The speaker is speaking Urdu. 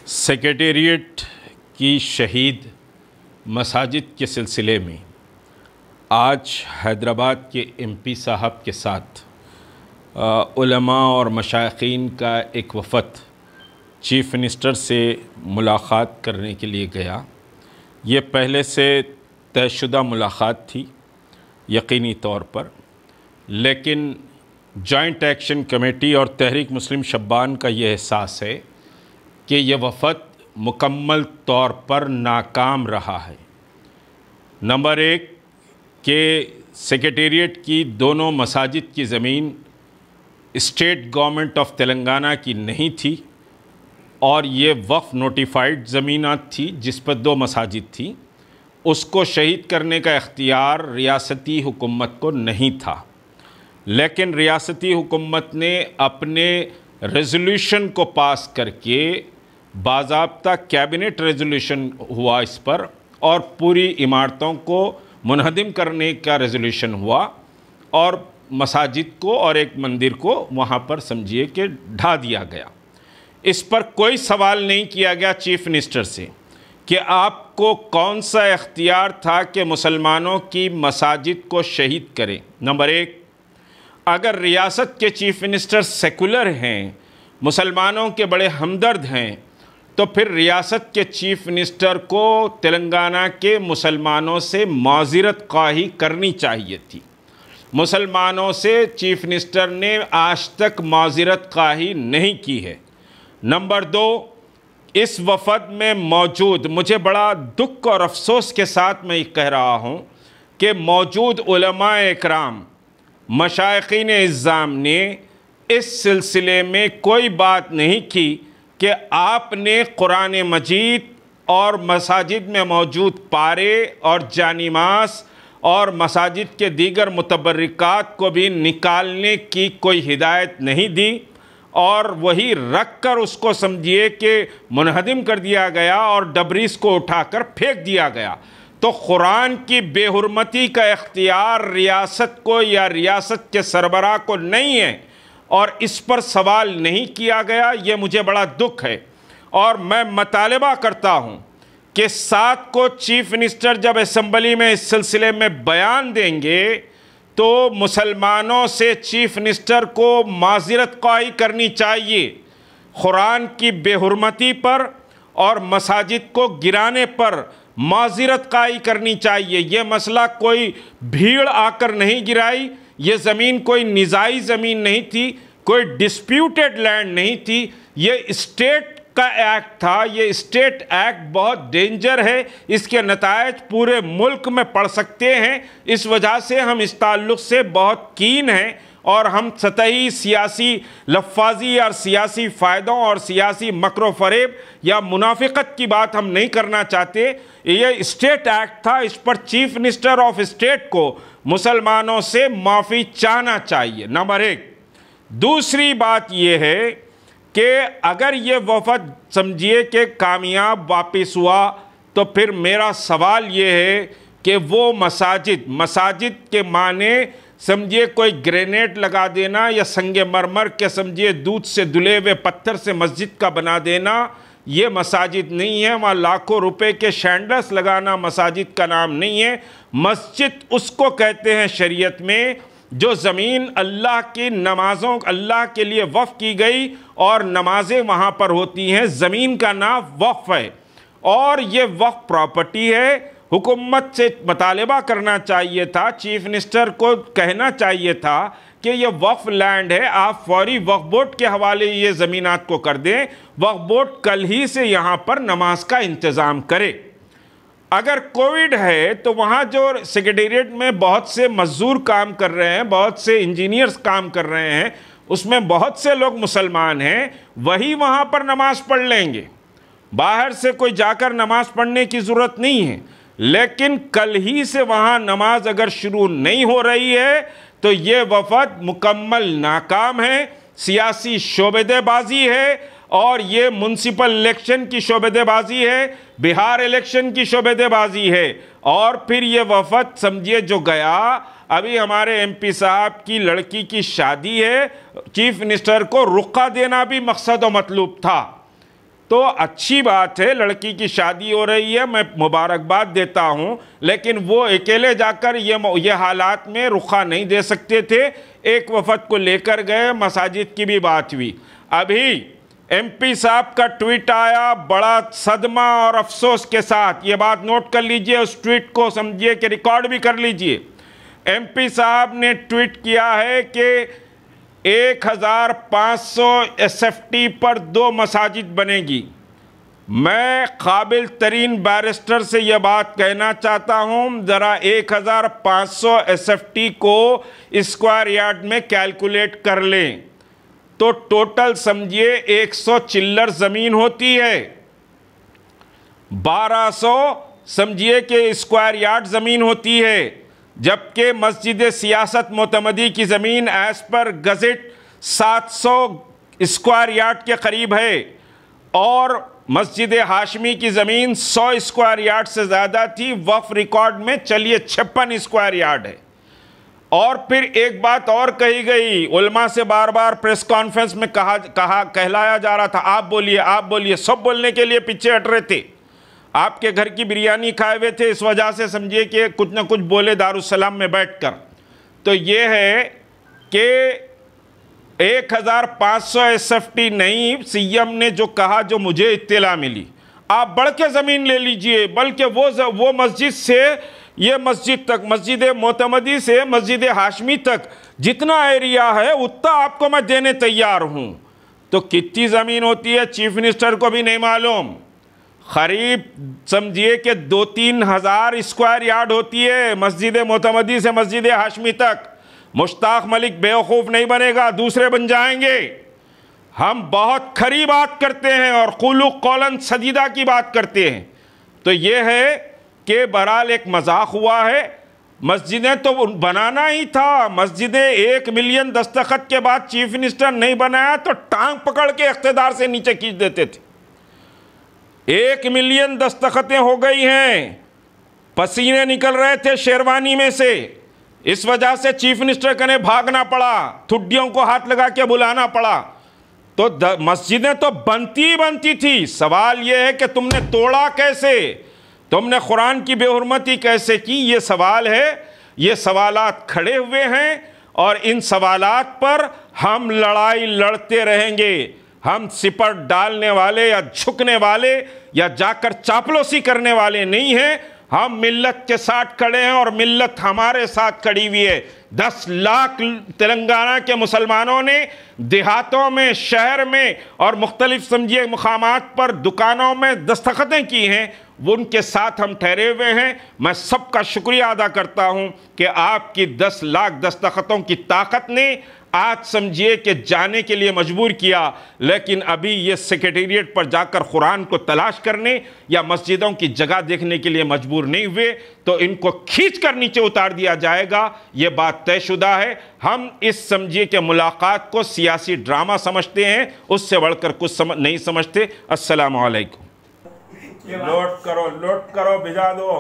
سیکریٹریٹ کی شہید مساجد کے سلسلے میں آج حیدرآباد کے ایم پی صاحب کے ساتھ علماء اور مشائخین کا ایک وفد چیف منسٹر سے ملاقات کرنے کے لیے گیا۔ یہ پہلے سے طے شدہ ملاقات تھی یقینی طور پر، لیکن جوائنٹ ایکشن کمیٹی اور تحریک مسلم شبان کا یہ احساس ہے کہ یہ وفد مکمل طور پر ناکام رہا ہے۔ نمبر ایک کہ سیکریٹریٹ کی دونوں مساجد کی زمین اسٹیٹ گورنمنٹ آف تلنگانہ کی نہیں تھی اور یہ وقف نوٹیفائڈ زمینات تھی جس پر دو مساجد تھیں، اس کو شہید کرنے کا اختیار ریاستی حکومت کو نہیں تھا، لیکن ریاستی حکومت نے اپنے ریزولوشن کو پاس کر کے باضابطہ کیبنٹ ریزولوشن ہوا اس پر، اور پوری عمارتوں کو منہدم کرنے کا ریزولوشن ہوا اور مساجد کو اور ایک مندر کو وہاں پر سمجھیے کہ ڈھا دیا گیا۔ اس پر کوئی سوال نہیں کیا گیا چیف منسٹر سے کہ آپ کو کون سا اختیار تھا کہ مسلمانوں کی مساجد کو شہید کریں۔ نمبر ایک، اگر ریاست کے چیف منسٹر سیکولر ہیں، مسلمانوں کے بڑے ہمدرد ہیں، تو پھر ریاست کے چیف منسٹر کو تلنگانہ کے مسلمانوں سے معذرت خواہی کرنی چاہیے تھی۔ مسلمانوں سے چیف منسٹر نے آج تک معذرت خواہی نہیں کی ہے۔ نمبر دو، اس وفد میں موجود، مجھے بڑا دکھ اور افسوس کے ساتھ میں یہ کہہ رہا ہوں کہ موجود علماء اکرام، مشائخین اعظام نے اس سلسلے میں کوئی بات نہیں کی کہ آپ نے قرآن مجید اور مساجد میں موجود پارے اور جانماز اور مساجد کے دیگر متبرکات کو بھی نکالنے کی کوئی ہدایت نہیں دی، اور وہی رکھ کر اس کو سمجھیے کہ منہدم کر دیا گیا اور ڈبریز کو اٹھا کر پھینک دیا گیا۔ تو قرآن کی بے حرمتی کا اختیار ریاست کو یا ریاست کے سربراہ کو نہیں ہے، اور اس پر سوال نہیں کیا گیا۔ یہ مجھے بڑا دکھ ہے، اور میں مطالبہ کرتا ہوں کہ 7 کو چیف منسٹر جب اسمبلی میں اس سلسلے میں بیان دیں گے تو مسلمانوں سے چیف منسٹر کو معذرت خواہی کرنی چاہیے۔ قرآن کی بے حرمتی پر اور مساجد کو گرانے پر معذرت خواہی کرنی چاہیے۔ یہ مسئلہ کوئی بھیڑ آ کر نہیں گرائی، یہ زمین کوئی نزاعی زمین نہیں تھی، کوئی ڈسپیوٹڈ لینڈ نہیں تھی، یہ اسٹیٹ کا ایکٹ تھا۔ یہ اسٹیٹ ایکٹ بہت ڈینجر ہے، اس کے نتائج پورے ملک میں پڑ سکتے ہیں۔ اس وجہ سے ہم اس تعلق سے بہت کین ہیں، اور ہم سطحی سیاسی لفاظی اور سیاسی فائدوں اور سیاسی مکر و فریب یا منافقت کی بات ہم نہیں کرنا چاہتے۔ یہ اسٹیٹ ایکٹ تھا، اس پر چیف منسٹر آف اسٹیٹ کو مسلمانوں سے معافی چاہنا چاہیے، نمبر ایک۔ دوسری بات یہ ہے کہ اگر یہ وفد سمجھیے کہ کامیاب واپس ہوا، تو پھر میرا سوال یہ ہے کہ وہ مساجد کے معنی سمجھیے کوئی گرینیڈ لگا دینا یا سنگ مرمر کے سمجھیے دودھ سے دھلے ہوئے پتھر سے مسجد کا بنا دینا، یہ مساجد نہیں ہے۔ وہاں لاکھوں روپے کے شینڈلس لگانا مساجد کا نام نہیں ہے۔ مسجد اس کو کہتے ہیں شریعت میں جو زمین اللہ کی نمازوں اللہ کے لیے وقف کی گئی اور نمازیں وہاں پر ہوتی ہیں، زمین کا نام وقف ہے، اور یہ وقف پراپرٹی ہے۔ حکومت سے مطالبہ کرنا چاہیے تھا، چیف منسٹر کو کہنا چاہیے تھا کہ یہ وقف لینڈ ہے، آپ فوری وقف بورڈ کے حوالے یہ زمینات کو کر دیں۔ وقف بورڈ کل ہی سے یہاں پر نماز کا انتظام کرے۔ اگر کووڈ ہے تو وہاں جو سیکریٹریٹ میں بہت سے مزدور کام کر رہے ہیں، بہت سے انجینئرز کام کر رہے ہیں، اس میں بہت سے لوگ مسلمان ہیں، وہی وہاں پر نماز پڑھ لیں گے۔ باہر سے کوئی جا کر نماز پڑھنے کی ضرورت نہیں ہے، لیکن کل ہی سے وہاں نماز اگر شروع نہیں ہو رہی ہے تو یہ وفد مکمل ناکام ہے، سیاسی شعبدے بازی ہے، اور یہ منسپل الیکشن کی شعبدے بازی ہے، بہار الیکشن کی شعبدے بازی ہے۔ اور پھر یہ وفد سمجھیے جو گیا، ابھی ہمارے ایم پی صاحب کی لڑکی کی شادی ہے، چیف منسٹر کو رخصت دینا بھی مقصد و مطلوب تھا۔ تو اچھی بات ہے، لڑکی کی شادی ہو رہی ہے، میں مبارکباد دیتا ہوں، لیکن وہ اکیلے جا کر یہ حالات میں رخا نہیں دے سکتے تھے، ایک وفد کو لے کر گئے، مساجد کی بھی بات ہوئی۔ ابھی ایم پی صاحب کا ٹویٹ آیا بڑا صدمہ اور افسوس کے ساتھ، یہ بات نوٹ کر لیجئے، اس ٹویٹ کو سمجھیے کہ ریکارڈ بھی کر لیجئے۔ ایم پی صاحب نے ٹویٹ کیا ہے کہ 1500 ایس ایف ٹی پر 2 مساجد بنے گی۔ میں قابل ترین بیرسٹر سے یہ بات کہنا چاہتا ہوں، ذرا 1500 ایس ایف ٹی کو اسکوائر یارڈ میں کیلکولیٹ کر لیں تو ٹوٹل سمجھیے 100 چلر زمین ہوتی ہے، 1200 سمجھیے کہ اسکوائر یارڈ زمین ہوتی ہے، جبکہ مسجد سیاست معتمدی کی زمین as per gazette 700 square yard کے قریب ہے، اور مسجد ہاشمی کی زمین 100 اسکوائر یارڈ سے زیادہ تھی، وقف ریکارڈ میں چلیے 56 اسکوائر یارڈ ہے۔ اور پھر ایک بات اور کہی گئی، علماء سے بار بار پریس کانفرنس میں کہلایا جا رہا تھا آپ بولیے، سب بولنے کے لیے پیچھے ہٹ رہے تھے، آپ کے گھر کی بریانی کھائے ہوئے تھے، اس وجہ سے سمجھیے کہ کچھ نہ کچھ بولے دارالسلام میں بیٹھ کر۔ تو یہ ہے کہ 1500 ایس ایف ٹی نہیں، سی ایم نے جو کہا، جو مجھے اطلاع ملی، آپ بڑھ کے زمین لے لیجئے، بلکہ وہ مسجد سے یہ مسجد تک، مسجد معتمدی سے مسجد ہاشمی تک جتنا ایریا ہے اتنا آپ کو میں دینے تیار ہوں۔ تو کتنی زمین ہوتی ہے چیف منسٹر کو بھی نہیں معلوم، قریب سمجھیے کہ 2-3 ہزار اسکوائر یارڈ ہوتی ہے مسجد معتمدی سے مسجد ہاشمی تک۔ مشتاق ملک بیوقوف نہیں بنے گا، دوسرے بن جائیں گے۔ ہم بہت کھری بات کرتے ہیں اور قولوا قولا سدیدا کی بات کرتے ہیں۔ تو یہ ہے کہ بہرحال ایک مذاق ہوا ہے، مسجدیں تو بنانا ہی تھا، مسجدیں 1 ملین دستخط کے بعد چیف منسٹر نہیں بنایا تو ٹانگ پکڑ کے اقتدار سے نیچے کھینچ دیتے تھے۔ 1 ملین دستخطیں ہو گئی ہیں، پسینے نکل رہے تھے شیروانی میں سے، اس وجہ سے چیف منسٹر کنے بھاگنا پڑا، ٹھڈیوں کو ہاتھ لگا کے بلانا پڑا۔ تو مسجدیں تو بنتی تھی، سوال یہ ہے کہ تم نے توڑا کیسے، تم نے قرآن کی بے حرمتی کیسے کی، یہ سوال ہے۔ یہ سوالات کھڑے ہوئے ہیں اور ان سوالات پر ہم لڑائی لڑتے رہیں گے۔ ہم سپر ڈالنے والے یا جھکنے والے یا جا کر چاپلوسی کرنے والے نہیں ہیں، ہم ملت کے ساتھ کھڑے ہیں اور ملت ہمارے ساتھ کھڑی ہوئی ہے۔ 10 لاکھ تلنگانہ کے مسلمانوں نے دیہاتوں میں، شہر میں اور مختلف سمجھیے مقامات پر دکانوں میں دستخطیں کی ہیں، وہ ان کے ساتھ ہم ٹھہرے ہوئے ہیں۔ میں سب کا شکریہ ادا کرتا ہوں کہ آپ کی 10 لاکھ دستخطوں کی طاقت نے آج سمجھیے کہ جانے کے لیے مجبور کیا، لیکن ابھی یہ سیکریٹریٹ پر جا کر قرآن کو تلاش کرنے یا مسجدوں کی جگہ دیکھنے کے لیے مجبور نہیں ہوئے، تو ان کو کھینچ کر نیچے اتار دیا جائے گا، یہ بات طے شدہ ہے۔ ہم اس سمجھیے کہ ملاقات کو سیاسی ڈرامہ سمجھتے ہیں، اس سے بڑھ کر کچھ نہیں سمجھتے۔ السلام علیکم۔ لوٹ کرو بھجا دو۔